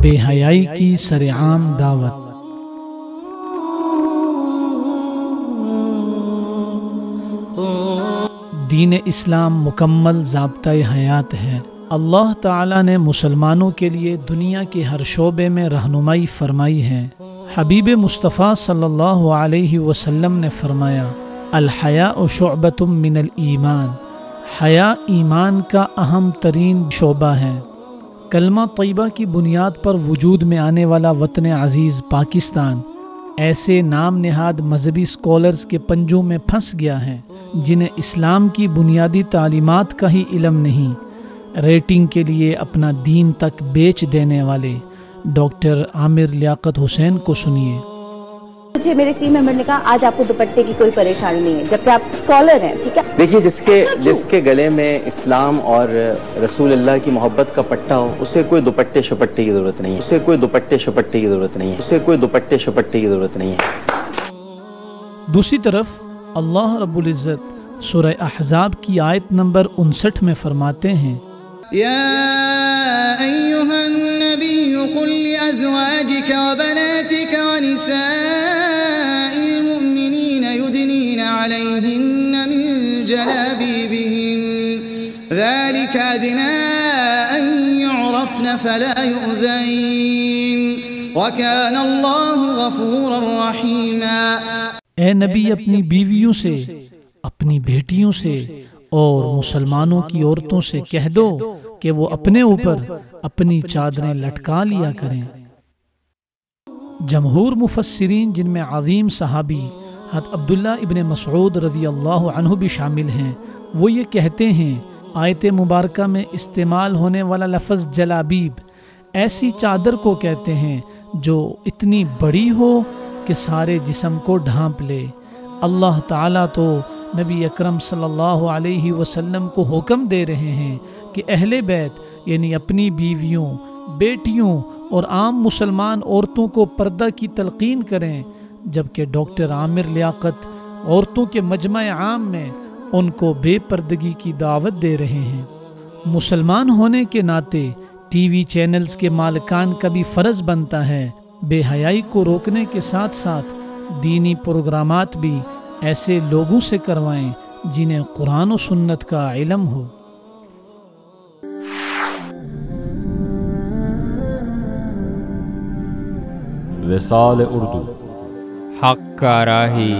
بے حیائی کی سرعام دعوت۔ دین اسلام مکمل ضابطۂ حیات ہے۔ اللہ تعالیٰ نے مسلمانوں کے لیے دنیا کے ہر شعبے میں رہنمائی فرمائی ہے۔ حبیب مصطفیٰ صلی اللہ علیہ وسلم نے فرمایا، الحیاء شعبۃ من الایمان، حیا ایمان کا اہم ترین شعبہ ہے۔ کلمہ طیبہ کی بنیاد پر وجود میں آنے والا وطن عزیز پاکستان ایسے نام نہاد مذہبی اسکالرز کے پنجوں میں پھنس گیا ہے جنہیں اسلام کی بنیادی تعلیمات کا ہی علم نہیں۔ ریٹنگ کے لیے اپنا دین تک بیچ دینے والے ڈاکٹر عامر لیاقت حسین کو سنیے۔ مجھے میرے ٹیم ممبر نے کہا آج آپ کو دوپٹے کی کوئی پریشانی نہیں ہے، جبکہ آپ اسکالر ہیں، ٹھیک ہے۔ دیکھیے جس کے گلے میں اسلام اور رسول اللہ کی محبت کا پٹا ہو، اسے کوئی دوپٹے شپٹے کی ضرورت نہیں ہے، اسے کوئی دوپٹے شپٹے کی ضرورت نہیں ہے، اسے کوئی دوپٹے شپٹے کی ضرورت نہیں ہے۔ دوسری طرف اللہ رب العزت سورہ احزاب کی آیت نمبر 59 میں فرماتے ہیں، یا ایھا النبی قل لازواجک وبناتک ونساء المؤمنین یدنین علیہن من جلابیبہن ذلک ادنی ان یعرفن فلا یؤذین وکان اللہ غفورا رحیما۔ اے نبی اپنی بیویوں سے، اپنی بیٹیوں سے اور مسلمانوں کی عورتوں سے کہہ دو کہ وہ اپنے اوپر اپنی چادریں لٹکا لیا کریں۔ جمہور مفسرین جن میں عظیم صحابی حضرت عبداللہ ابن مسعود رضی اللہ عنہ بھی شامل ہیں، وہ یہ کہتے ہیں آیت مبارکہ میں استعمال ہونے والا لفظ جلابیب ایسی چادر کو کہتے ہیں جو اتنی بڑی ہو کہ سارے جسم کو ڈھانپ لے۔ اللہ تعالیٰ تو نبی اکرم صلی اللہ علیہ وسلم کو حکم دے رہے ہیں کہ اہل بیت یعنی اپنی بیویوں، بیٹیوں اور عام مسلمان عورتوں کو پردہ کی تلقین کریں، جبکہ ڈاکٹر عامر لیاقت عورتوں کے مجمع عام میں ان کو بے پردگی کی دعوت دے رہے ہیں۔ مسلمان ہونے کے ناطے ٹی وی چینلز کے مالکان کا بھی فرض بنتا ہے بے حیائی کو روکنے کے ساتھ ساتھ دینی پروگرامات بھی ایسے لوگوں سے کروائیں جنہیں قرآن و سنت کا علم ہو۔ وصال اردو، حق کا راہی